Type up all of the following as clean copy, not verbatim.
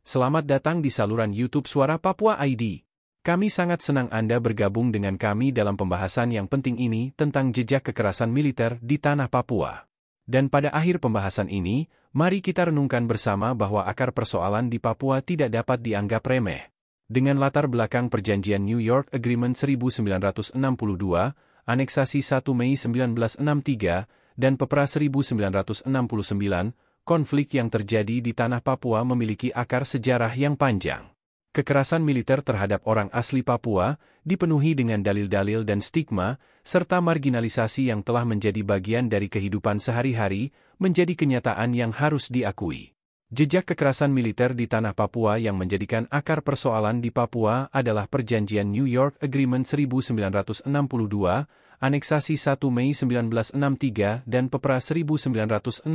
Selamat datang di saluran YouTube Suara Papua ID. Kami sangat senang Anda bergabung dengan kami dalam pembahasan yang penting ini tentang jejak kekerasan militer di tanah Papua. Dan pada akhir pembahasan ini, mari kita renungkan bersama bahwa akar persoalan di Papua tidak dapat dianggap remeh. Dengan latar belakang Perjanjian New York Agreement 1962, Aneksasi 1 Mei 1963, dan Pepra 1969, konflik yang terjadi di tanah Papua memiliki akar sejarah yang panjang. Kekerasan militer terhadap orang asli Papua dipenuhi dengan dalil-dalil dan stigma, serta marginalisasi yang telah menjadi bagian dari kehidupan sehari-hari, menjadi kenyataan yang harus diakui. Jejak kekerasan militer di tanah Papua yang menjadikan akar persoalan di Papua adalah Perjanjian New York Agreement 1962, Aneksasi 1 Mei 1963 dan Pepra 1969.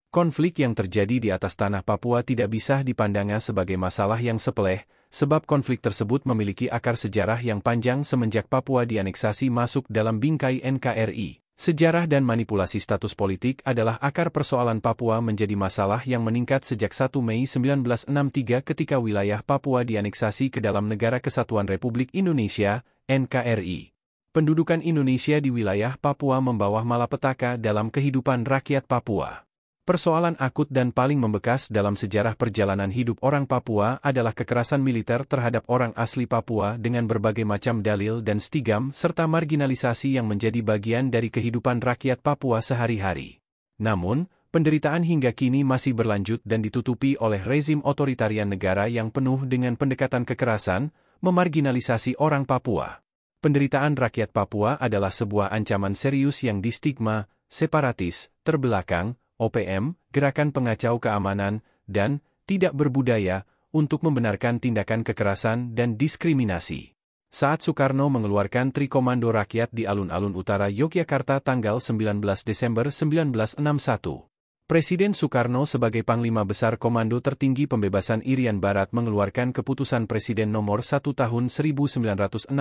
Konflik yang terjadi di atas tanah Papua tidak bisa dipandangnya sebagai masalah yang sepele, sebab konflik tersebut memiliki akar sejarah yang panjang semenjak Papua dianeksasi masuk dalam bingkai NKRI. Sejarah dan manipulasi status politik adalah akar persoalan Papua menjadi masalah yang meningkat sejak 1 Mei 1963 ketika wilayah Papua dianeksasi ke dalam Negara Kesatuan Republik Indonesia, NKRI. Pendudukan Indonesia di wilayah Papua membawa malapetaka dalam kehidupan rakyat Papua. Persoalan akut dan paling membekas dalam sejarah perjalanan hidup orang Papua adalah kekerasan militer terhadap orang asli Papua dengan berbagai macam dalil dan stigma serta marginalisasi yang menjadi bagian dari kehidupan rakyat Papua sehari-hari. Namun, penderitaan hingga kini masih berlanjut dan ditutupi oleh rezim otoritarian negara yang penuh dengan pendekatan kekerasan, memarginalisasi orang Papua. Penderitaan rakyat Papua adalah sebuah ancaman serius yang distigma, separatis, terbelakang, OPM, gerakan pengacau keamanan, dan tidak berbudaya untuk membenarkan tindakan kekerasan dan diskriminasi. Saat Soekarno mengeluarkan Tri Komando Rakyat di alun-alun utara Yogyakarta tanggal 19 Desember 1961, Presiden Soekarno sebagai Panglima Besar Komando Tertinggi Pembebasan Irian Barat mengeluarkan Keputusan Presiden Nomor 1 Tahun 1962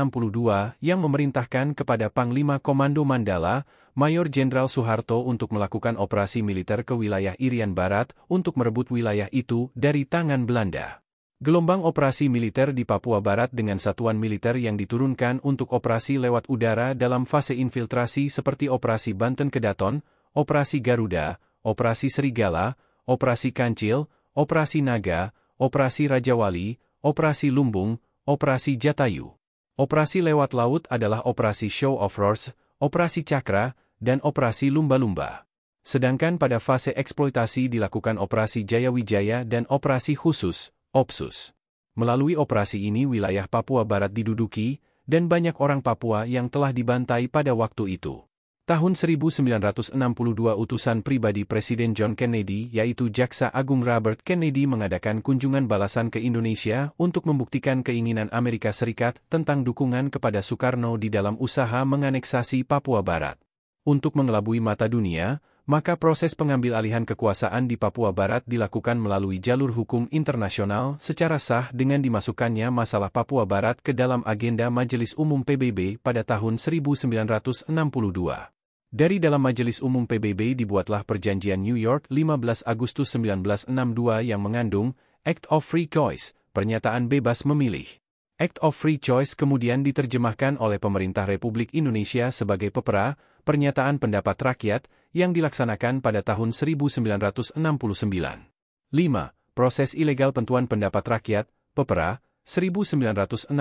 yang memerintahkan kepada Panglima Komando Mandala, Mayor Jenderal Soeharto untuk melakukan operasi militer ke wilayah Irian Barat untuk merebut wilayah itu dari tangan Belanda. Gelombang operasi militer di Papua Barat dengan satuan militer yang diturunkan untuk operasi lewat udara dalam fase infiltrasi seperti Operasi Banten Kedaton, Operasi Garuda, Operasi Serigala, Operasi Kancil, Operasi Naga, Operasi Rajawali, Operasi Lumbung, Operasi Jatayu. Operasi lewat laut adalah Operasi Show of Force, Operasi Cakra, dan Operasi Lumba-Lumba. Sedangkan pada fase eksploitasi dilakukan Operasi Jayawijaya dan Operasi Khusus, OPSUS. Melalui operasi ini wilayah Papua Barat diduduki, dan banyak orang Papua yang telah dibantai pada waktu itu. Tahun 1962 utusan pribadi Presiden John Kennedy yaitu Jaksa Agung Robert Kennedy mengadakan kunjungan balasan ke Indonesia untuk membuktikan keinginan Amerika Serikat tentang dukungan kepada Soekarno di dalam usaha menganeksasi Papua Barat. Untuk mengelabui mata dunia, maka proses pengambil alihan kekuasaan di Papua Barat dilakukan melalui jalur hukum internasional secara sah dengan dimasukkannya masalah Papua Barat ke dalam agenda Majelis Umum PBB pada tahun 1962. Dari dalam Majelis Umum PBB dibuatlah Perjanjian New York 15 Agustus 1962 yang mengandung Act of Free Choice, pernyataan bebas memilih. Act of Free Choice kemudian diterjemahkan oleh pemerintah Republik Indonesia sebagai Pepra, Pernyataan Pendapat Rakyat, yang dilaksanakan pada tahun 1969. 5. Proses ilegal pentuan pendapat rakyat, Pepra, 1969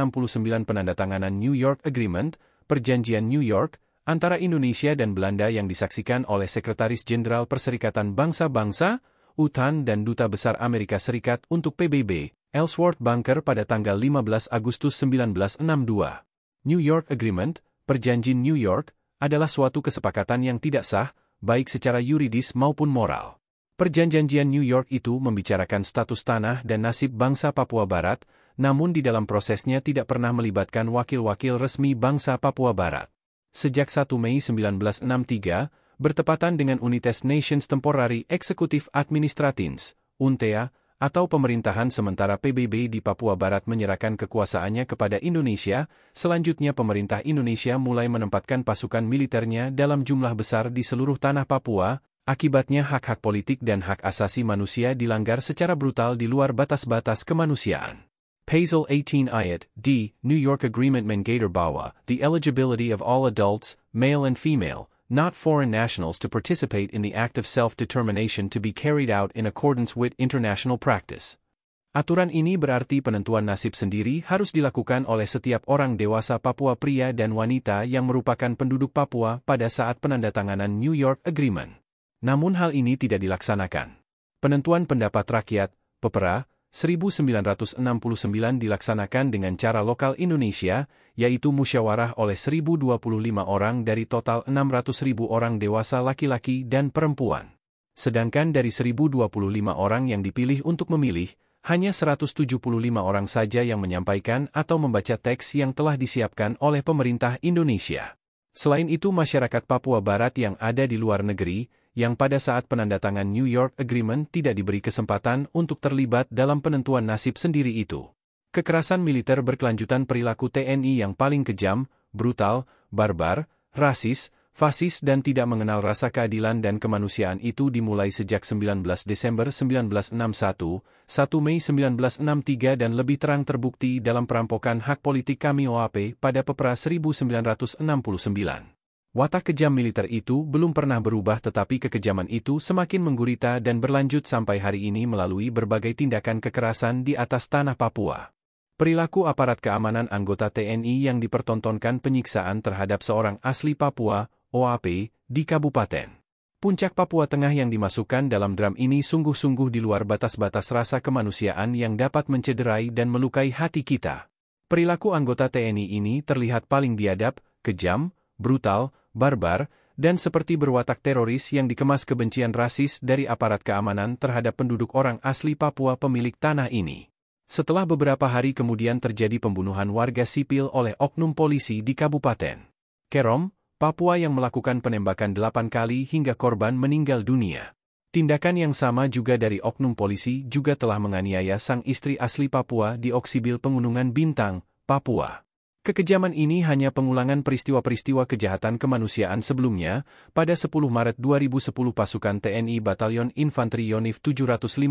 penandatanganan New York Agreement, Perjanjian New York, antara Indonesia dan Belanda yang disaksikan oleh Sekretaris Jenderal Perserikatan Bangsa-Bangsa, UTAN dan Duta Besar Amerika Serikat untuk PBB, Ellsworth Bunker pada tanggal 15 Agustus 1962. New York Agreement, Perjanjian New York, adalah suatu kesepakatan yang tidak sah, baik secara yuridis maupun moral. Perjanjian New York itu membicarakan status tanah dan nasib bangsa Papua Barat, namun di dalam prosesnya tidak pernah melibatkan wakil-wakil resmi bangsa Papua Barat. Sejak 1 Mei 1963, bertepatan dengan United Nations Temporary Executive Administrations, UNTEA, atau pemerintahan sementara PBB di Papua Barat menyerahkan kekuasaannya kepada Indonesia, selanjutnya pemerintah Indonesia mulai menempatkan pasukan militernya dalam jumlah besar di seluruh tanah Papua, Akibatnya hak-hak politik dan hak asasi manusia dilanggar secara brutal di luar batas-batas kemanusiaan. Pasal 18 Ayat D, New York Agreement menggator bahwa the eligibility of all adults, male and female, not foreign nationals to participate in the act of self-determination to be carried out in accordance with international practice. Aturan ini berarti penentuan nasib sendiri harus dilakukan oleh setiap orang dewasa Papua pria dan wanita yang merupakan penduduk Papua pada saat penandatanganan New York Agreement. Namun hal ini tidak dilaksanakan. Penentuan pendapat rakyat, PEPRA, 1969 dilaksanakan dengan cara lokal Indonesia, yaitu musyawarah oleh 1.025 orang dari total 600.000 orang dewasa laki-laki dan perempuan. Sedangkan dari 1.025 orang yang dipilih untuk memilih, hanya 175 orang saja yang menyampaikan atau membaca teks yang telah disiapkan oleh pemerintah Indonesia. Selain itu masyarakat Papua Barat yang ada di luar negeri, yang pada saat penandatangan New York Agreement tidak diberi kesempatan untuk terlibat dalam penentuan nasib sendiri itu. Kekerasan militer berkelanjutan perilaku TNI yang paling kejam, brutal, barbar, rasis, fasis dan tidak mengenal rasa keadilan dan kemanusiaan itu dimulai sejak 19 Desember 1961, 1 Mei 1963 dan lebih terang terbukti dalam perampokan hak politik kami OAP pada PEPRA 1969. Watak kejam militer itu belum pernah berubah tetapi kekejaman itu semakin menggurita dan berlanjut sampai hari ini melalui berbagai tindakan kekerasan di atas tanah Papua. Perilaku aparat keamanan anggota TNI yang dipertontonkan penyiksaan terhadap seorang asli Papua, OAP, di Kabupaten Puncak Papua Tengah yang dimasukkan dalam dram ini sungguh-sungguh di luar batas-batas rasa kemanusiaan yang dapat mencederai dan melukai hati kita. Perilaku anggota TNI ini terlihat paling biadab, kejam, brutal, barbar, dan seperti berwatak teroris yang dikemas kebencian rasis dari aparat keamanan terhadap penduduk orang asli Papua pemilik tanah ini. Setelah beberapa hari kemudian terjadi pembunuhan warga sipil oleh oknum polisi di Kabupaten Kerom, Papua yang melakukan penembakan 8 kali hingga korban meninggal dunia. Tindakan yang sama juga dari oknum polisi juga telah menganiaya sang istri asli Papua di Oksibil Pegunungan Bintang, Papua. Kekejaman ini hanya pengulangan peristiwa-peristiwa kejahatan kemanusiaan sebelumnya. Pada 10 Maret 2010 pasukan TNI Batalion Infanteri Yonif 756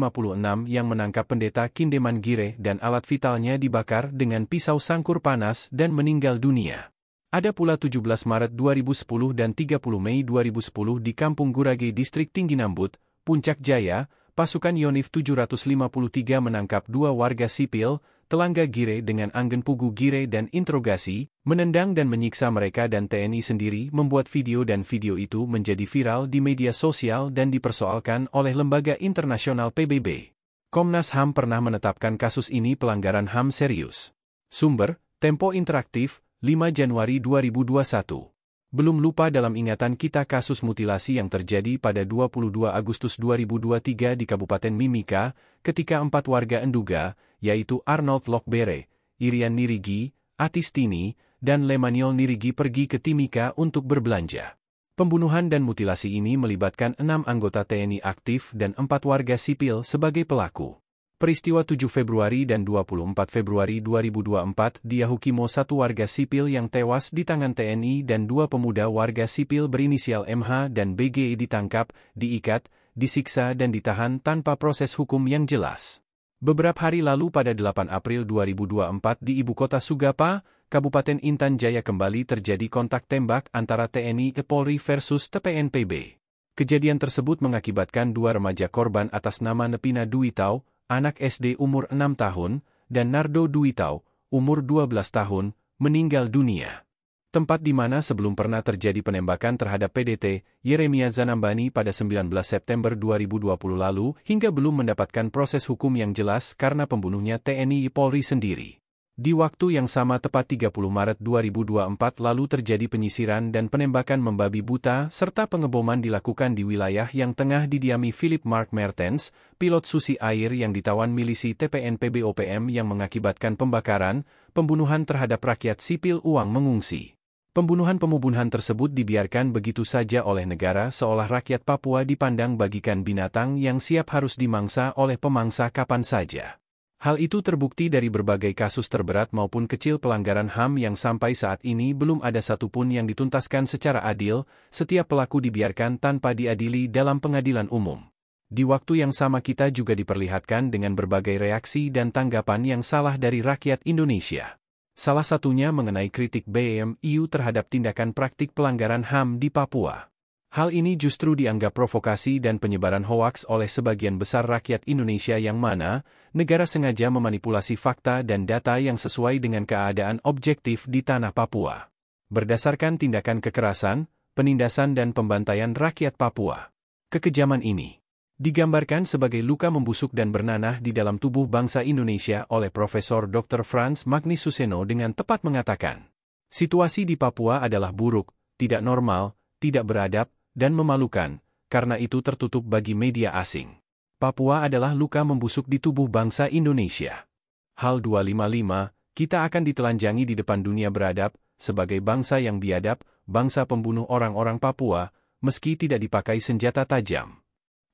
yang menangkap pendeta Kindeman Gire dan alat vitalnya dibakar dengan pisau sangkur panas dan meninggal dunia. Ada pula 17 Maret 2010 dan 30 Mei 2010 di Kampung Gurage Distrik Tingginambut, Puncak Jaya, pasukan Yonif 753 menangkap 2 warga sipil, Telangga Gire dengan Anggen Pugu Gire dan interogasi, menendang dan menyiksa mereka dan TNI sendiri membuat video dan video itu menjadi viral di media sosial dan dipersoalkan oleh lembaga internasional PBB. Komnas HAM pernah menetapkan kasus ini pelanggaran HAM serius. Sumber, Tempo Interaktif, 5 Januari 2021. Belum lupa dalam ingatan kita kasus mutilasi yang terjadi pada 22 Agustus 2023 di Kabupaten Mimika, ketika 4 warga Enduga, yaitu Arnold Lokbere, Irian Nirigi, Atistini, dan Lemaniol Nirigi pergi ke Timika untuk berbelanja. Pembunuhan dan mutilasi ini melibatkan 6 anggota TNI aktif dan 4 warga sipil sebagai pelaku. Peristiwa 7 Februari dan 24 Februari 2024 di Yahukimo 1 warga sipil yang tewas di tangan TNI dan 2 pemuda warga sipil berinisial MH dan BG ditangkap, diikat, disiksa dan ditahan tanpa proses hukum yang jelas. Beberapa hari lalu pada 8 April 2024 di ibu kota Sugapa, Kabupaten Intan Jaya kembali terjadi kontak tembak antara TNI Polri versus TPNPB. Kejadian tersebut mengakibatkan 2 remaja korban atas nama Nepina Duitau, anak SD umur 6 tahun, dan Nardo Duitau, umur 12 tahun, meninggal dunia. Tempat di mana sebelum pernah terjadi penembakan terhadap PDT, Yeremia Zanambani pada 19 September 2020 lalu, hingga belum mendapatkan proses hukum yang jelas karena pembunuhnya TNI Polri sendiri. Di waktu yang sama tepat 30 Maret 2024 lalu terjadi penyisiran dan penembakan membabi buta serta pengeboman dilakukan di wilayah yang tengah didiami Philip Mark Mertens, pilot susi air yang ditawan milisi TPNPB OPM yang mengakibatkan pembakaran, pembunuhan terhadap rakyat sipil uang mengungsi. Pembunuhan-pembunuhan tersebut dibiarkan begitu saja oleh negara seolah rakyat Papua dipandang bagikan binatang yang siap harus dimangsa oleh pemangsa kapan saja. Hal itu terbukti dari berbagai kasus terberat maupun kecil pelanggaran HAM yang sampai saat ini belum ada satupun yang dituntaskan secara adil, setiap pelaku dibiarkan tanpa diadili dalam pengadilan umum. Di waktu yang sama kita juga diperlihatkan dengan berbagai reaksi dan tanggapan yang salah dari rakyat Indonesia. Salah satunya mengenai kritik BEM-EU terhadap tindakan praktik pelanggaran HAM di Papua. Hal ini justru dianggap provokasi dan penyebaran hoaks oleh sebagian besar rakyat Indonesia yang mana negara sengaja memanipulasi fakta dan data yang sesuai dengan keadaan objektif di tanah Papua. Berdasarkan tindakan kekerasan, penindasan dan pembantaian rakyat Papua. Kekejaman ini digambarkan sebagai luka membusuk dan bernanah di dalam tubuh bangsa Indonesia oleh Profesor Dr. Frans Magnisuseno dengan tepat mengatakan, situasi di Papua adalah buruk, tidak normal, tidak beradab, dan memalukan, karena itu tertutup bagi media asing. Papua adalah luka membusuk di tubuh bangsa Indonesia. Hal 255, kita akan ditelanjangi di depan dunia beradab, sebagai bangsa yang biadab, bangsa pembunuh orang-orang Papua, meski tidak dipakai senjata tajam.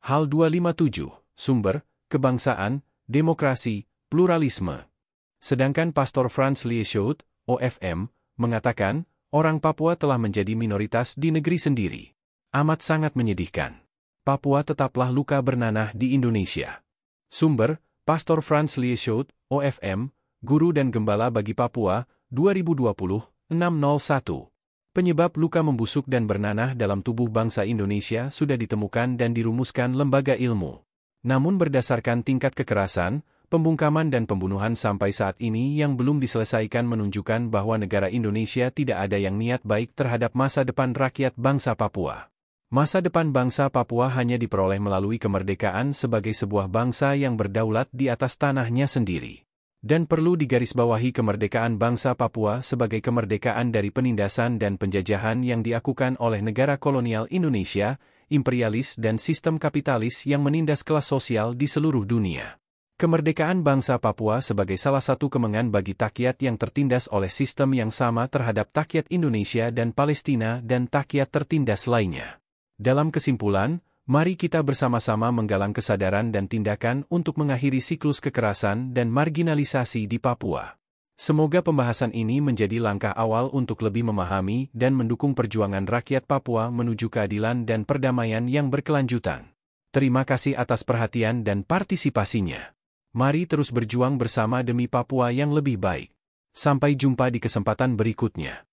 Hal 257, sumber, kebangsaan, demokrasi, pluralisme. Sedangkan Pastor Frans Lieshout, OFM, mengatakan, orang Papua telah menjadi minoritas di negeri sendiri. Amat sangat menyedihkan. Papua tetaplah luka bernanah di Indonesia. Sumber, Pastor Frans Lieshout, OFM, Guru dan Gembala bagi Papua, 2020, 601. Penyebab luka membusuk dan bernanah dalam tubuh bangsa Indonesia sudah ditemukan dan dirumuskan lembaga ilmu. Namun berdasarkan tingkat kekerasan, pembungkaman dan pembunuhan sampai saat ini yang belum diselesaikan menunjukkan bahwa negara Indonesia tidak ada yang niat baik terhadap masa depan rakyat bangsa Papua. Masa depan bangsa Papua hanya diperoleh melalui kemerdekaan sebagai sebuah bangsa yang berdaulat di atas tanahnya sendiri. Dan perlu digarisbawahi kemerdekaan bangsa Papua sebagai kemerdekaan dari penindasan dan penjajahan yang dilakukan oleh negara kolonial Indonesia, imperialis dan sistem kapitalis yang menindas kelas sosial di seluruh dunia. Kemerdekaan bangsa Papua sebagai salah satu kemenangan bagi takyat yang tertindas oleh sistem yang sama terhadap takyat Indonesia dan Palestina dan takyat tertindas lainnya. Dalam kesimpulan, mari kita bersama-sama menggalang kesadaran dan tindakan untuk mengakhiri siklus kekerasan dan marginalisasi di Papua. Semoga pembahasan ini menjadi langkah awal untuk lebih memahami dan mendukung perjuangan rakyat Papua menuju keadilan dan perdamaian yang berkelanjutan. Terima kasih atas perhatian dan partisipasinya. Mari terus berjuang bersama demi Papua yang lebih baik. Sampai jumpa di kesempatan berikutnya.